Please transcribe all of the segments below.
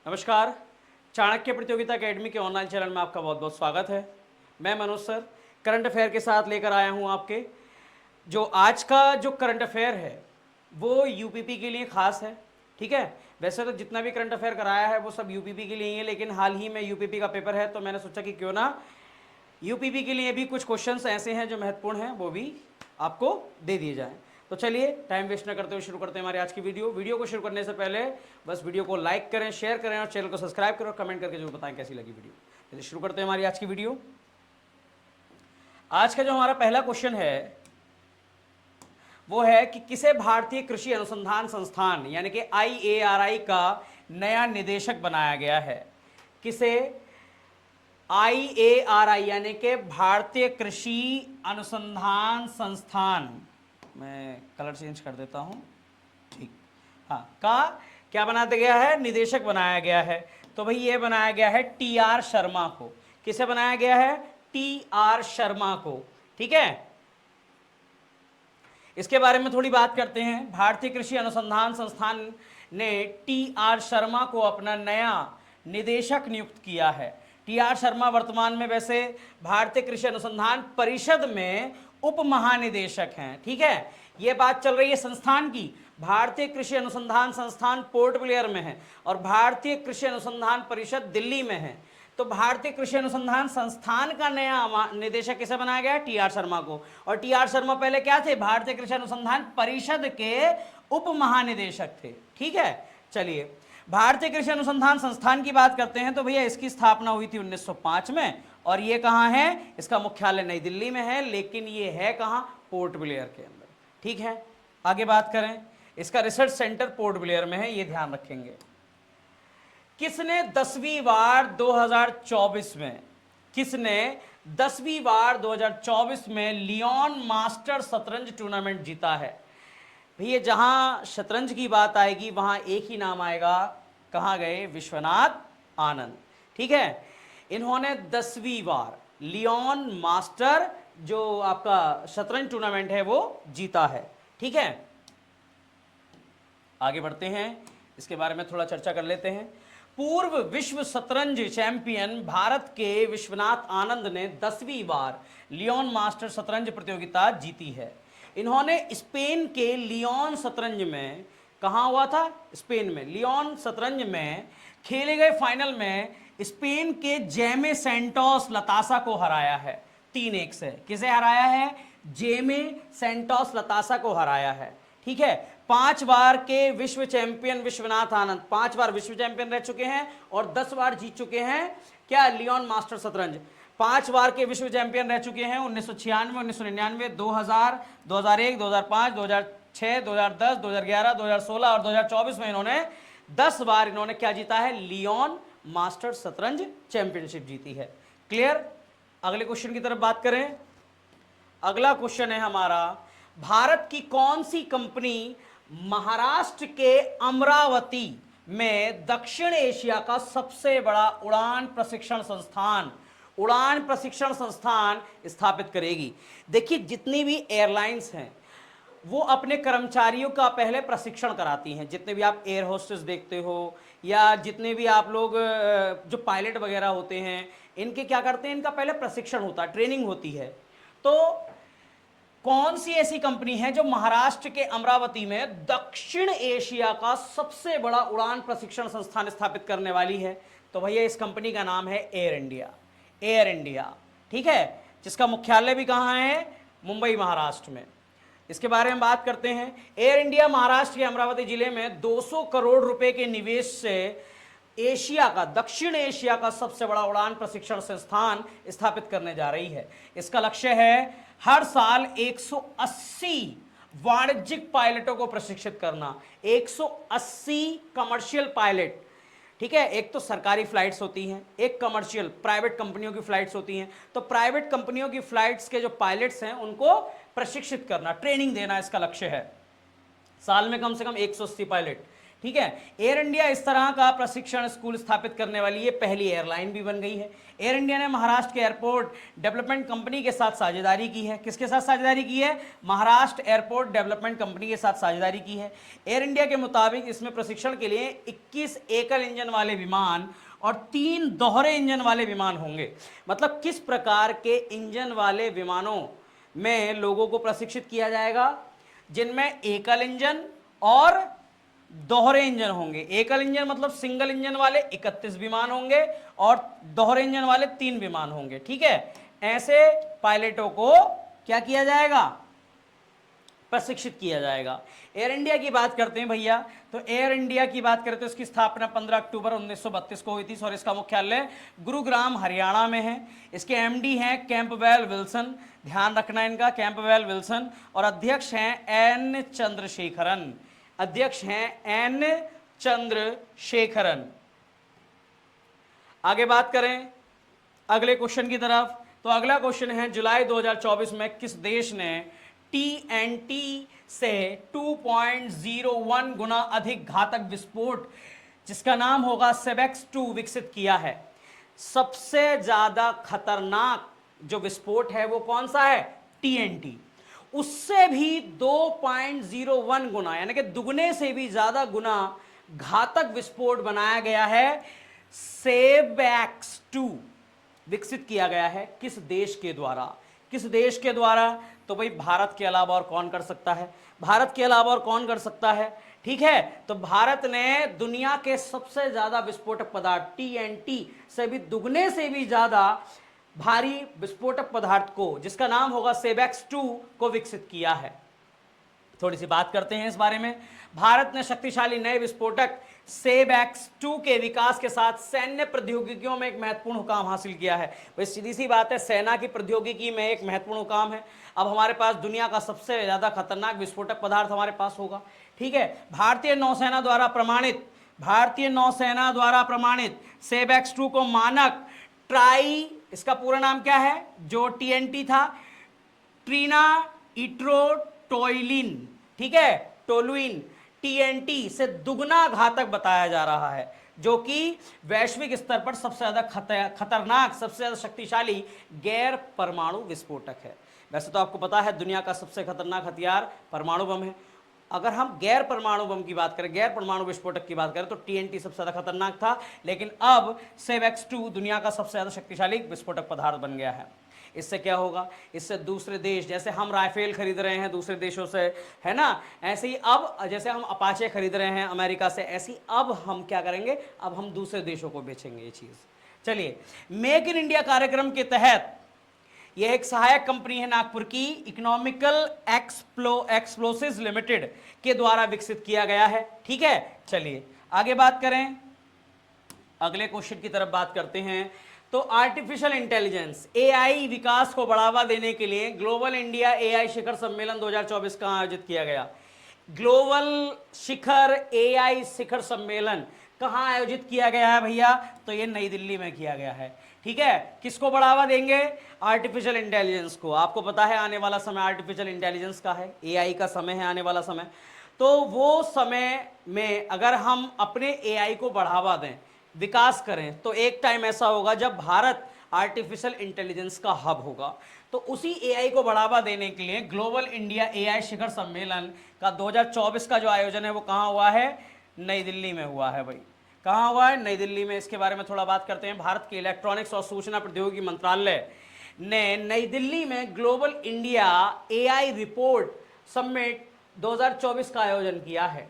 नमस्कार। चाणक्य प्रतियोगिता एकेडमी के ऑनलाइन चैनल में आपका बहुत बहुत स्वागत है। मैं मनोज सर करंट अफेयर के साथ लेकर आया हूं आपके। जो आज का जो करंट अफेयर है वो यूपीपी के लिए खास है। ठीक है, वैसे तो जितना भी करंट अफेयर कराया है वो सब यूपीपी के लिए ही है, लेकिन हाल ही में यूपीपी का पेपर है तो मैंने सोचा कि क्यों ना यूपीपी के लिए भी कुछ क्वेश्चंस ऐसे हैं जो महत्वपूर्ण हैं वो भी आपको दे दिए जाएं। तो चलिए टाइम वेस्ट न करते हुए शुरू करते हैं हमारी आज की वीडियो को शुरू करने से पहले बस वीडियो को लाइक करें, शेयर करें और चैनल को सब्सक्राइब करें और कमेंट करके जरूर बताएं कैसी लगी वीडियो। चलिए शुरू करते हैं हमारी आज की वीडियो। आज का जो हमारा पहला क्वेश्चन है वो है कि किसे भारतीय कृषि अनुसंधान संस्थान यानी कि IARI का नया निदेशक बनाया गया है। किसे IARI यानी कि भारतीय कृषि अनुसंधान संस्थान, मैं कलर चेंज कर देता हूं, ठीक, हाँ, का क्या बना दिया गया है, निदेशक बनाया गया है। तो भाई ये बनाया गया है TR शर्मा को। किसे बनाया गया है, TR शर्मा को। ठीक है, इसके बारे में थोड़ी बात करते हैं। भारतीय कृषि अनुसंधान संस्थान ने TR शर्मा को अपना नया निदेशक नियुक्त किया है। TR शर्मा वर्तमान में वैसे भारतीय कृषि अनुसंधान परिषद में उप महानिदेशक हैं। ठीक है, यह बात चल रही है संस्थान की। भारतीय कृषि अनुसंधान संस्थान पोर्ट ब्लेयर में है और भारतीय कृषि अनुसंधान परिषद दिल्ली में है। तो भारतीय कृषि अनुसंधान संस्थान का नया निदेशक किसे बनाया गया, TR शर्मा को। और TR शर्मा पहले क्या थे, भारतीय कृषि अनुसंधान परिषद के उप महानिदेशक थे। ठीक है, चलिए भारतीय कृषि अनुसंधान संस्थान की बात करते हैं तो भैया इसकी स्थापना हुई थी 1905 में और ये कहाँ है, इसका मुख्यालय नई दिल्ली में है, लेकिन ये है कहाँ, पोर्ट ब्लेयर के अंदर। ठीक है, आगे बात करें, इसका रिसर्च सेंटर पोर्ट ब्लेयर में है, ये ध्यान रखेंगे। किसने 10वीं बार 2024 में, किसने 10वीं बार 2024 में लियोन मास्टर शतरंज टूर्नामेंट जीता है। भैया जहां शतरंज की बात आएगी वहां एक ही नाम आएगा, कहां गए, विश्वनाथ आनंद। ठीक है, इन्होंने 10वीं बार लियोन मास्टर जो आपका शतरंज टूर्नामेंट है वो जीता है। ठीक है, आगे बढ़ते हैं, इसके बारे में थोड़ा चर्चा कर लेते हैं। पूर्व विश्व शतरंज चैंपियन भारत के विश्वनाथ आनंद ने 10वीं बार लियोन मास्टर शतरंज प्रतियोगिता जीती है। इन्होंने स्पेन के लियोन शतरंज में, कहाँ हुआ था, स्पेन में लियोन शतरंज में खेले गए फाइनल में स्पेन के जेमे सेंटोस लतासा को हराया है 3-1 से। किसे हराया है, जेमे सेंटोस लतासा को हराया है। ठीक है, 5 बार के विश्व चैंपियन विश्वनाथ आनंद 5 बार विश्व चैंपियन रह चुके हैं और 10 बार जीत चुके हैं क्या, लियोन मास्टर शतरंज। 5 बार के विश्व चैंपियन रह चुके हैं 1996, 1999, 2000, 2001, 2005, 2006, 2010, 2011, 2016 और 2024 में इन्होंने 10 बार इन्होंने क्या जीता है, लियोन मास्टर शतरंज चैंपियनशिप जीती है। क्लियर, अगले क्वेश्चन की तरफ बात करें। अगला क्वेश्चन है हमारा, भारत की कौन सी कंपनी महाराष्ट्र के अमरावती में दक्षिण एशिया का सबसे बड़ा उड़ान प्रशिक्षण संस्थान स्थापित करेगी। देखिए जितनी भी एयरलाइंस हैं वो अपने कर्मचारियों का पहले प्रशिक्षण कराती हैं। जितने भी आप एयर होस्टेस देखते हो या जितने भी आप लोग जो पायलट वगैरह होते हैं, इनके क्या करते हैं, इनका पहले प्रशिक्षण होता है, ट्रेनिंग होती है। तो कौन सी ऐसी कंपनी है जो महाराष्ट्र के अमरावती में दक्षिण एशिया का सबसे बड़ा उड़ान प्रशिक्षण संस्थान स्थापित करने वाली है, तो भैया इस कंपनी का नाम है एयर इंडिया। एयर इंडिया, ठीक है, जिसका मुख्यालय भी कहाँ है, मुंबई महाराष्ट्र में। इसके बारे में बात करते हैं। एयर इंडिया महाराष्ट्र के अमरावती जिले में 200 करोड़ रुपए के निवेश से एशिया का, दक्षिण एशिया का सबसे बड़ा उड़ान प्रशिक्षण संस्थान स्थापित करने जा रही है। इसका लक्ष्य है हर साल 180 वाणिज्यिक पायलटों को प्रशिक्षित करना। 180 कमर्शियल पायलट, ठीक है, एक तो सरकारी फ्लाइट्स होती हैं, एक कमर्शियल प्राइवेट कंपनियों की फ्लाइट्स होती हैं। तो प्राइवेट कंपनियों की फ्लाइट्स के जो पायलट्स हैं उनको प्रशिक्षित करना, ट्रेनिंग देना इसका लक्ष्य है। साल में कम से कम 180 पायलट। ठीक है। एयर इंडिया इस तरह का प्रशिक्षण स्कूल स्थापित करने वाली ये पहली एयरलाइन भी बन गई है। एयर इंडिया ने महाराष्ट्र के एयरपोर्ट डेवलपमेंट कंपनी के साथ साझेदारी की है। किसके साथ साझेदारी की है? महाराष्ट्र एयरपोर्ट डेवलपमेंट कंपनी के साथ साझेदारी की है। एयर इंडिया के मुताबिक इसमें प्रशिक्षण के लिए 21 एकल इंजन वाले विमान और 3 दोहरे इंजन वाले विमान होंगे। मतलब किस प्रकार के इंजन वाले विमानों में लोगों को प्रशिक्षित किया जाएगा? जिनमें एकल इंजन और दोहरे इंजन होंगे। एकल इंजन मतलब सिंगल इंजन वाले 31 विमान होंगे और दोहरे इंजन वाले 3 विमान होंगे। ठीक है, ऐसे पायलटों को क्या किया जाएगा? प्रशिक्षित किया जाएगा। एयर इंडिया की बात करते हैं भैया, तो एयर इंडिया की बात करें तो इसकी स्थापना 15 अक्टूबर 1932 को हुई थी और इसका मुख्यालय गुरुग्राम हरियाणा में है। इसके एमडी हैं कैंपबेल विल्सन, ध्यान रखना इनका, कैंपबेल विल्सन, और अध्यक्ष हैं एन चंद्रशेखरन। अध्यक्ष हैं एन चंद्रशेखरन। आगे बात करें अगले क्वेश्चन की तरफ, तो अगला क्वेश्चन है जुलाई 2024 में किस देश ने TNT से 2.01 गुना अधिक घातक विस्फोट जिसका नाम होगा सेबेक्स 2 विकसित किया है? सबसे ज्यादा खतरनाक जो विस्फोट है वो कौन सा है? TNT। उससे भी 2.01 गुना यानी कि दुगने से भी ज्यादा गुना घातक विस्फोट बनाया गया है। सेबेक्स 2 विकसित किया गया है किस देश के द्वारा? किस देश के द्वारा? तो भाई भारत के अलावा और कौन कर सकता है? भारत के अलावा और कौन कर सकता है? ठीक है, तो भारत ने दुनिया के सबसे ज्यादा विस्फोटक पदार्थ TNT से भी दुगने से भी ज्यादा भारी विस्फोटक पदार्थ को जिसका नाम होगा सेबेक्स 2 को विकसित किया है। थोड़ी सी बात करते हैं इस बारे में। भारत ने शक्तिशाली नए विस्फोटक सेबेक्स 2 के विकास के साथ सैन्य प्रौद्योगिकियों में एक महत्वपूर्ण मुकाम हासिल किया है। भाई सीधी सी बात है, सेना की प्रौद्योगिकी में एक महत्वपूर्ण मुकाम है। अब हमारे पास दुनिया का सबसे ज्यादा खतरनाक विस्फोटक पदार्थ हमारे पास होगा। ठीक है, भारतीय नौसेना द्वारा प्रमाणित सेबेक्स 2 को मानक ट्राई, इसका पूरा नाम क्या है जो TNT था? ट्रीना इट्रोटोइलिन, ठीक है, टोलुइन, TNT से दुगना घातक बताया जा रहा है, जो कि वैश्विक स्तर पर सबसे ज्यादा खतरनाक, सबसे ज्यादा शक्तिशाली गैर परमाणु विस्फोटक है। वैसे तो आपको पता है दुनिया का सबसे खतरनाक हथियार परमाणु बम है। अगर हम गैर परमाणु बम की बात करें, गैर परमाणु विस्फोटक की बात करें, तो TNT सबसे ज्यादा खतरनाक था, लेकिन अब सेबेक्स 2 दुनिया का सबसे ज्यादा शक्तिशाली विस्फोटक पदार्थ बन गया है। इससे क्या होगा? इससे दूसरे देश, जैसे हम राइफल खरीद रहे हैं दूसरे देशों से, है ना, ऐसे ही अब जैसे हम अपाचे खरीद रहे हैं अमेरिका से, ऐसी अब हम क्या करेंगे? अब हम दूसरे देशों को बेचेंगे ये चीज। चलिए, मेक इन इंडिया कार्यक्रम के तहत यह एक सहायक कंपनी है नागपुर की, इकोनॉमिकल एक्सप्लोसिव्स लिमिटेड के द्वारा विकसित किया गया है। ठीक है, चलिए आगे बात करें, अगले क्वेश्चन की तरफ बात करते हैं। तो आर्टिफिशियल इंटेलिजेंस AI विकास को बढ़ावा देने के लिए ग्लोबल इंडिया AI शिखर सम्मेलन 2024 का आयोजित किया गया। ग्लोबल AI शिखर सम्मेलन कहाँ आयोजित किया गया है भैया? तो ये नई दिल्ली में किया गया है। ठीक है, किसको बढ़ावा देंगे? आर्टिफिशियल इंटेलिजेंस को। आपको पता है आने वाला समय आर्टिफिशियल इंटेलिजेंस का है, AI का समय है आने वाला समय। तो वो समय में अगर हम अपने AI को बढ़ावा दें, विकास करें, तो एक टाइम ऐसा होगा जब भारत आर्टिफिशियल इंटेलिजेंस का हब होगा। तो उसी AI को बढ़ावा देने के लिए ग्लोबल इंडिया AI शिखर सम्मेलन का 2024 का जो आयोजन है वो कहाँ हुआ है? नई दिल्ली में हुआ है भाई। कहाँ हुआ है? नई दिल्ली में। इसके बारे में थोड़ा बात करते हैं। भारत के इलेक्ट्रॉनिक्स और सूचना प्रौद्योगिकी मंत्रालय ने नई दिल्ली में global India AI report summit 2024 का आयोजन किया है।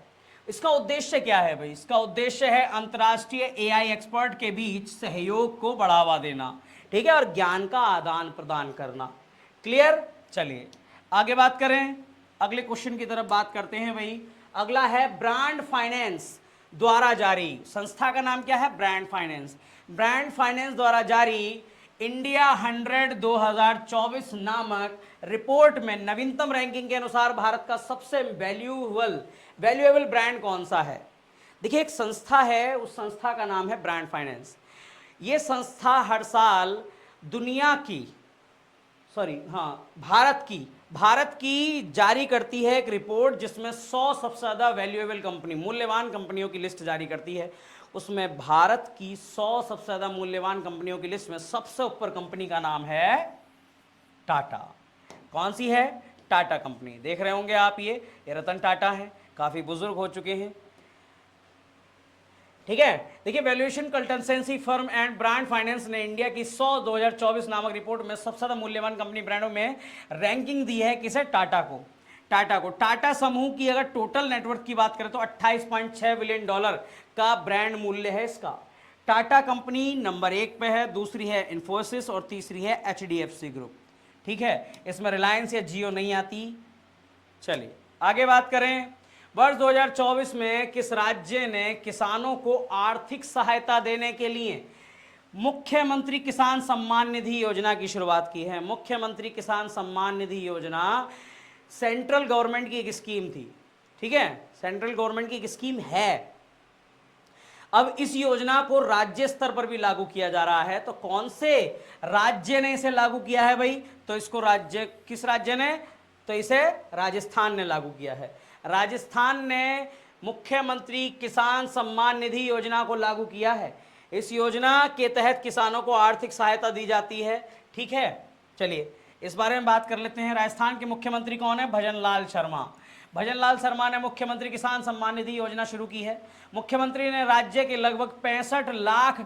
इसका उद्देश्य क्या है भाई? इसका उद्देश्य है अंतर्राष्ट्रीय AI एक्सपर्ट के बीच सहयोग को बढ़ावा देना, ठीक है, और ज्ञान का आदान प्रदान करना। क्लियर? चलिए आगे बात करें, अगले क्वेश्चन की तरफ बात करते हैं भाई। अगला है ब्रांड फाइनेंस द्वारा जारी, संस्था का नाम क्या है? Brand finance. ब्रांड फाइनेंस द्वारा जारी इंडिया 100 2024 नामक रिपोर्ट में नवीनतम रैंकिंग के अनुसार भारत का सबसे वैल्यूएबल ब्रांड कौन सा है? देखिए, एक संस्था है, उस संस्था का नाम है ब्रांड फाइनेंस। ये संस्था हर साल भारत की भारत की जारी करती है एक रिपोर्ट जिसमें 100 सबसे ज़्यादा वैल्यूएबल कंपनी, मूल्यवान कंपनियों की लिस्ट जारी करती है। उसमें भारत की 100 सबसे ज़्यादा मूल्यवान कंपनियों की लिस्ट में सबसे ऊपर कंपनी का नाम है टाटा। कौन सी है? टाटा कंपनी। देख रहे होंगे आप, ये रतन टाटा है, काफ़ी बुजुर्ग हो चुके हैं। ठीक है, देखिए valuation consultancy firm and brand finance ने इंडिया की 100 2024 नामक रिपोर्ट में सबसे ज्यादा मूल्यवान कंपनी ब्रांडों में रैंकिंग दी है। किसे? टाटा को। टाटा समूह की अगर टोटल नेटवर्थ की बात करें तो 28.6 बिलियन डॉलर का ब्रांड मूल्य है इसका। टाटा कंपनी नंबर 1 पे है, दूसरी है इन्फोसिस और तीसरी है एचडीएफसी ग्रुप। ठीक है, इसमें रिलायंस या जियो नहीं आती। चलिए आगे बात करें। वर्ष 2024 में किस राज्य ने किसानों को आर्थिक सहायता देने के लिए मुख्यमंत्री किसान सम्मान निधि योजना की शुरुआत की है? मुख्यमंत्री किसान सम्मान निधि योजना सेंट्रल गवर्नमेंट की एक स्कीम थी। ठीक है, सेंट्रल गवर्नमेंट की एक स्कीम है। अब इस योजना को राज्य स्तर पर भी लागू किया जा रहा है। तो कौन से राज्य ने इसे लागू किया है भाई? तो इसको किस राज्य ने? तो इसे राजस्थान ने लागू किया है। राजस्थान ने मुख्यमंत्री किसान सम्मान निधि योजना को लागू किया है। इस योजना के तहत किसानों को आर्थिक सहायता दी जाती है। ठीक है, चलिए इस बारे में बात कर लेते हैं। राजस्थान के मुख्यमंत्री कौन है? भजनलाल शर्मा। भजनलाल शर्मा ने मुख्यमंत्री किसान सम्मान निधि योजना शुरू की है। मुख्यमंत्री ने राज्य के लगभग 65 लाख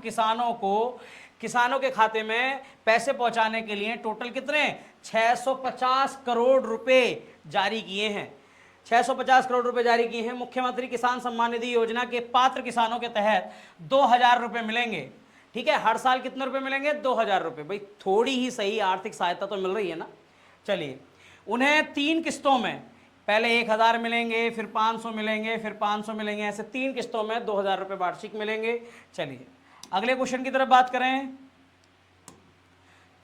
किसानों के खाते में पैसे पहुंचाने के लिए टोटल कितने 650 करोड़ रुपए जारी किए हैं। 650 करोड़ रुपए जारी किए हैं। मुख्यमंत्री किसान सम्मान निधि योजना के पात्र किसानों के तहत 2000 रुपए मिलेंगे। ठीक है, हर साल कितने रुपए मिलेंगे? 2000 रुपए। भाई थोड़ी ही सही आर्थिक सहायता तो मिल रही है ना। चलिए, उन्हें 3 किस्तों में, पहले 1000 मिलेंगे, फिर 500 मिलेंगे, फिर 500 मिलेंगे, ऐसे 3 किस्तों में 2000 रुपए वार्षिक मिलेंगे। चलिए अगले क्वेश्चन की तरफ बात करें।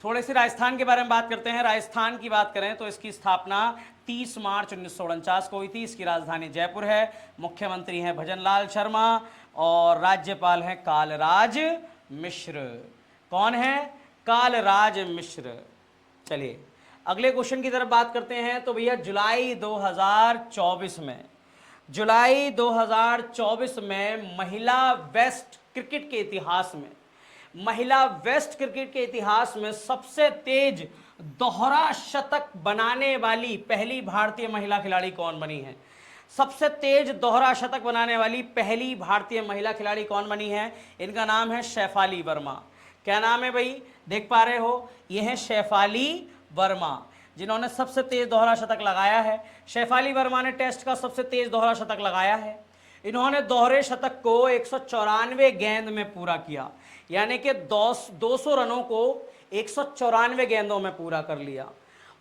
थोड़े से राजस्थान के बारे में बात करते हैं। राजस्थान की बात करें तो इसकी स्थापना 30 मार्च 1949 को हुई थी। इसकी राजधानी जयपुर है। मुख्यमंत्री हैं भजनलाल शर्मा और राज्यपाल हैं कालराज मिश्र। कौन है? कालराज मिश्र। चलिए अगले क्वेश्चन की तरफ बात करते हैं। तो भैया जुलाई 2024 में महिला वेस्ट क्रिकेट के इतिहास में सबसे तेज दोहरा शतक बनाने वाली पहली भारतीय महिला खिलाड़ी कौन बनी है? सबसे तेज दोहरा शतक बनाने वाली पहली भारतीय महिला खिलाड़ी कौन बनी है? इनका नाम है शेफाली वर्मा। क्या नाम है भाई? देख पा रहे हो, ये है शेफाली वर्मा, जिन्होंने सबसे तेज दोहरा शतक लगाया है। शेफाली वर्मा ने टेस्ट का सबसे तेज दोहरा शतक लगाया है। इन्होंने दोहरे शतक को 194 गेंद में पूरा किया, यानी कि 200 रनों को 194 गेंदों में पूरा कर लिया।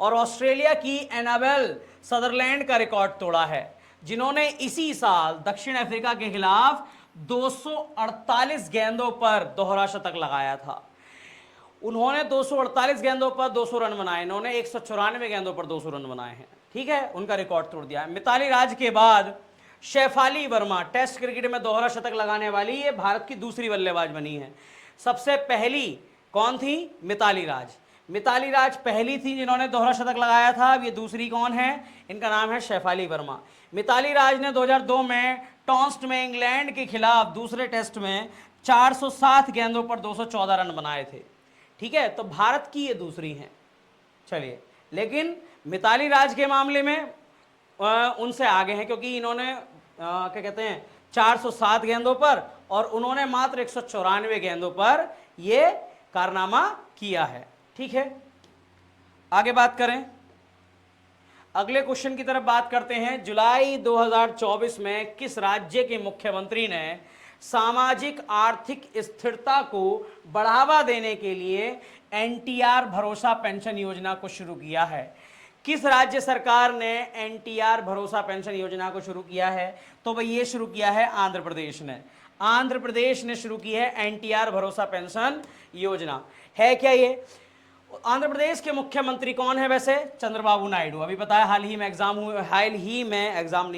और ऑस्ट्रेलिया की एनाबेल सदरलैंड का रिकॉर्ड तोड़ा है, जिन्होंने इसी साल दक्षिण अफ्रीका के खिलाफ 248 गेंदों पर दोहरा शतक लगाया था। उन्होंने 248 गेंदों पर 200 रन बनाए, इन्होंने 194 गेंदों पर 200 रन बनाए हैं। ठीक है, उनका रिकॉर्ड तोड़ दिया है। मिताली राज के बाद शेफाली वर्मा टेस्ट क्रिकेट में दोहरा शतक लगाने वाली ये भारत की दूसरी बल्लेबाज बनी है। सबसे पहली कौन थी? मिताली राज पहली थी जिन्होंने दोहरा शतक लगाया था। अब ये दूसरी कौन है? इनका नाम है शेफाली वर्मा। मिताली राज ने 2002 में टॉन्स्ट में इंग्लैंड के खिलाफ दूसरे टेस्ट में 407 गेंदों पर 214 रन बनाए थे। ठीक है, तो भारत की ये दूसरी हैं। चलिए, लेकिन मिताली राज के मामले में उनसे आगे हैं, क्योंकि इन्होंने क्या कहते हैं 407 गेंदों पर और उन्होंने मात्र 194 गेंदों पर ये कारनामा किया है। ठीक है, आगे बात करें। अगले क्वेश्चन की तरफ बात करते हैं। जुलाई 2024 में किस राज्य के मुख्यमंत्री ने सामाजिक आर्थिक स्थिरता को बढ़ावा देने के लिए एनटीआर भरोसा पेंशन योजना को शुरू किया है? किस राज्य सरकार ने एनटीआर भरोसा पेंशन योजना को शुरू किया है? तो भाई ये शुरू किया है आंध्र प्रदेश ने। आंध्र प्रदेश ने शुरू की है एनटीआर भरोसा पेंशन योजना। है क्या ये? आंध्र प्रदेश के मुख्यमंत्री कौन है वैसे? चंद्रबाबू नायडू। अभी बताया हाल ही में एग्जाम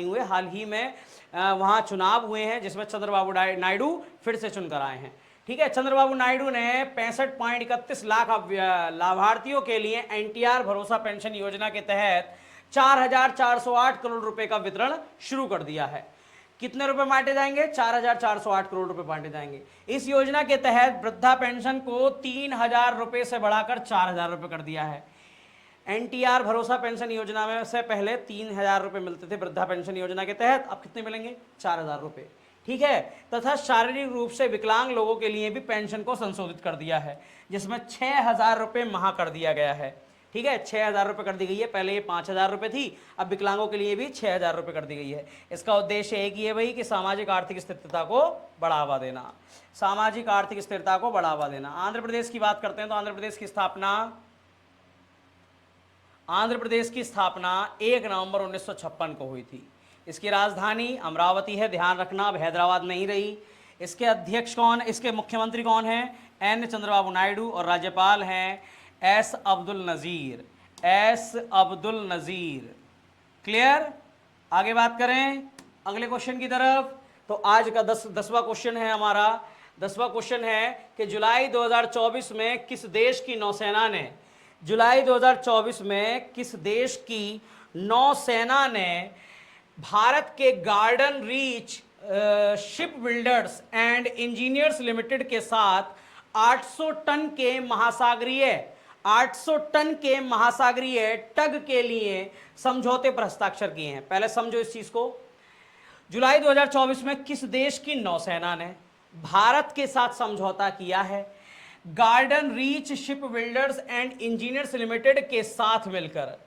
वहाँ चुनाव हुए हैं जिसमें चंद्रबाबू नायडू फिर से चुनकर आए हैं। ठीक है, चंद्रबाबू नायडू ने 65.31 लाख लाभार्थियों के लिए एनटीआर भरोसा पेंशन योजना के तहत 4,408 करोड़ रुपए का वितरण शुरू कर दिया है। कितने रुपए बांटे जाएंगे? 4,408 करोड़ रुपए बांटे जाएंगे। इस योजना के तहत वृद्धा पेंशन को 3,000 रुपए से बढ़ाकर 4,000 रुपए कर दिया है। एनटीआर भरोसा पेंशन योजना में से पहले 3,000 रुपए मिलते थे वृद्धा पेंशन योजना के तहत, अब कितने मिलेंगे? 4,000 रुपए। ठीक है, तथा शारीरिक रूप से विकलांग लोगों के लिए भी पेंशन को संशोधित कर दिया है, जिसमें 6,000 रुपए माह कर दिया गया है। ठीक है, 6,000 रुपए कर दी गई है, पहले ये 5,000 रुपए थी, अब विकलांगों के लिए भी 6,000 रुपए कर दी गई है। इसका उद्देश्य एक ही है भाई कि सामाजिक आर्थिक स्थिरता को बढ़ावा देना, सामाजिक आर्थिक स्थिरता को बढ़ावा देना। आंध्र प्रदेश की बात करते हैं तो आंध्र प्रदेश की स्थापना 1 नवंबर 1956 को हुई थी। इसकी राजधानी अमरावती है, ध्यान रखना, अब हैदराबाद नहीं रही। इसके अध्यक्ष कौन, इसके मुख्यमंत्री कौन हैं? एन चंद्रबाबू नायडू, और राज्यपाल हैं एस अब्दुल नज़ीर। क्लियर? आगे बात करें अगले क्वेश्चन की तरफ। तो आज का 10वां क्वेश्चन है हमारा। 10वां क्वेश्चन है कि जुलाई 2024 में किस देश की नौसेना ने, जुलाई 2024 में किस देश की नौसेना ने भारत के garden reach ship builders and engineers limited के साथ 800 टन के महासागरीय टग के लिए समझौते पर हस्ताक्षर किए हैं। पहले समझो इस चीज को। जुलाई 2024 में किस देश की नौसेना ने भारत के साथ समझौता किया है? Garden reach ship builders and engineers limited के साथ मिलकर,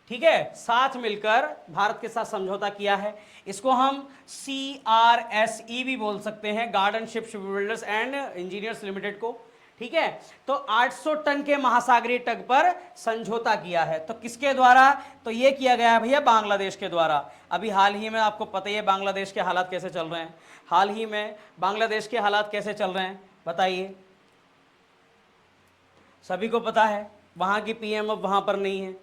ठीक है, साथ मिलकर भारत के साथ समझौता किया है। इसको हम CRSE भी बोल सकते हैं, garden ship builders and engineers limited को। ठीक है, तो 800 टन के महासागरीय टग पर समझौता किया है। तो किसके द्वारा? तो ये किया गया है भैया बांग्लादेश के द्वारा। अभी हाल ही में आपको पता ही है बांग्लादेश के हालात कैसे चल रहे हैं। हाल ही में बांग्लादेश के हालात कैसे चल रहे हैं बताइए, सभी को पता है। वहां की PM अब वहां पर नहीं है।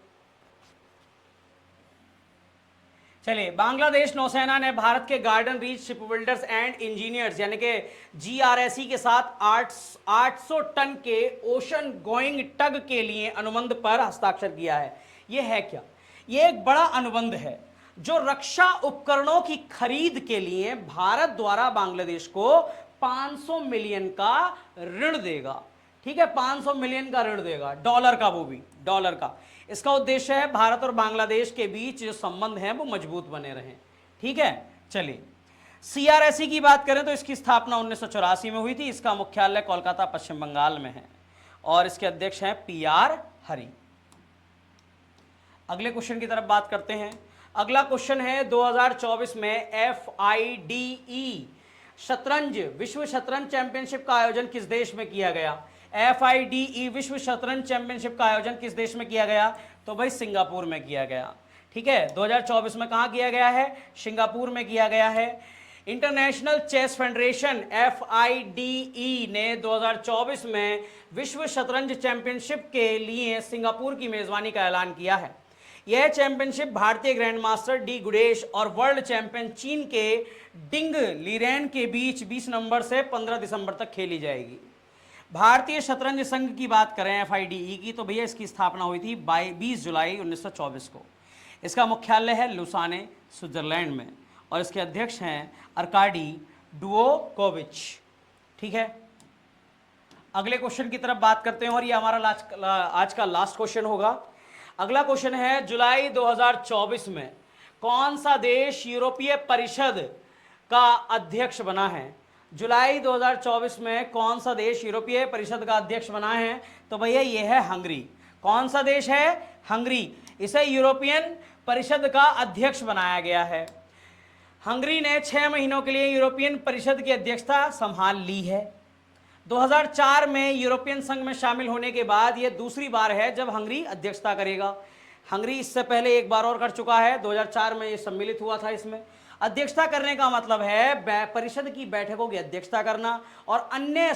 चलिए, बांग्लादेश नौसेना ने भारत के garden reach ship builders and engineers यानी कि GRSE के साथ 800 टन के ओशन गोइंग टग के लिए अनुबंध पर हस्ताक्षर किया है। यह है क्या? यह एक बड़ा अनुबंध है जो रक्षा उपकरणों की खरीद के लिए भारत द्वारा बांग्लादेश को 500 मिलियन का ऋण देगा। ठीक है, 500 मिलियन का ऋण देगा, डॉलर का, वो भी डॉलर का। इसका उद्देश्य है भारत और बांग्लादेश के बीच जो संबंध हैं वो मजबूत बने रहें। ठीक है, चलिए CRSE की बात करें तो इसकी स्थापना 1984 में हुई थी। इसका मुख्यालय कोलकाता पश्चिम बंगाल में है और इसके अध्यक्ष हैं PR हरी। अगले क्वेश्चन की तरफ बात करते हैं। अगला क्वेश्चन है 2024 में FIDE शतरंज विश्व शतरंज चैंपियनशिप का आयोजन किस देश में किया गया? FIDE विश्व शतरंज चैंपियनशिप का आयोजन किस देश में किया गया? तो भाई सिंगापुर में किया गया। ठीक है, 2024 में कहां किया गया है? सिंगापुर में किया गया है। इंटरनेशनल चेस फेडरेशन FIDE ने 2024 में विश्व शतरंज चैंपियनशिप के लिए सिंगापुर की मेजबानी का ऐलान किया है। यह चैंपियनशिप भारतीय ग्रैंड मास्टर डी गुडेश और वर्ल्ड चैंपियन चीन के डिंग लीरेन के बीच 20 नवंबर से 15 दिसंबर तक खेली जाएगी। भारतीय शतरंज संघ की बात करें FIDE की तो भैया इसकी स्थापना हुई थी 20 जुलाई 1924 को। इसका मुख्यालय है लुसाने स्विट्जरलैंड में और इसके अध्यक्ष हैं अर्काडी डुओकोविच। ठीक है, अगले क्वेश्चन की तरफ बात करते हैं और ये हमारा आज का लास्ट क्वेश्चन होगा। अगला क्वेश्चन है जुलाई 2024 में कौन सा देश यूरोपीय परिषद का अध्यक्ष बना है? जुलाई 2024 में कौन सा देश यूरोपीय परिषद का अध्यक्ष बना है? तो भैया ये है हंगरी। कौन सा देश है? हंगरी। इसे यूरोपियन परिषद का अध्यक्ष बनाया गया है। हंगरी ने 6 महीनों के लिए यूरोपियन परिषद की अध्यक्षता संभाल ली है। 2004 में यूरोपियन संघ में शामिल होने के बाद यह दूसरी बार है जब हंगरी अध्यक्षता करेगा। हंगरी इससे पहले एक बार और कर चुका है, 2004 में यह सम्मिलित हुआ था। इसमें अध्यक्षता करने का मतलब है परिषद की बैठकों की अध्यक्षता करना और अन्य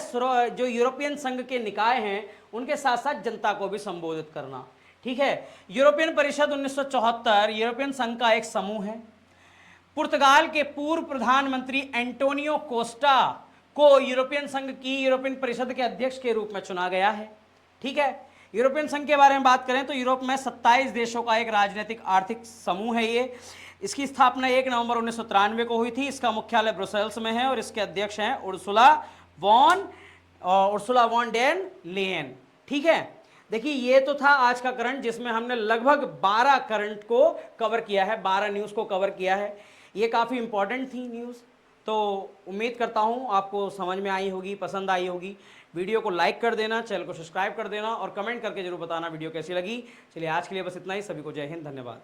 जो यूरोपियन संघ के निकाय हैं उनके साथ साथ जनता को भी संबोधित करना। ठीक है, यूरोपियन परिषद 1974 यूरोपियन संघ का एक समूह है। पुर्तगाल के पूर्व प्रधानमंत्री एंटोनियो कोस्टा को यूरोपियन संघ की यूरोपियन परिषद के अध्यक्ष के रूप में चुना गया है। ठीक है, यूरोपियन संघ के बारे में बात करें तो यूरोप में 27 देशों का एक राजनीतिक आर्थिक समूह है ये। इसकी स्थापना 1 नवंबर 1993 को हुई थी। इसका मुख्यालय ब्रुसेल्स में है और इसके अध्यक्ष हैं उर्सुला वॉन डेर लेयन। ठीक है, देखिए ये तो था आज का करंट, जिसमें हमने लगभग 12 करंट को कवर किया है, 12 न्यूज़ को कवर किया है। ये काफ़ी इंपॉर्टेंट थी न्यूज़, तो उम्मीद करता हूँ आपको समझ में आई होगी, पसंद आई होगी। वीडियो को लाइक कर देना, चैनल को सब्सक्राइब कर देना और कमेंट करके जरूर बताना वीडियो कैसी लगी। चलिए आज के लिए बस इतना ही। सभी को जय हिंद, धन्यवाद।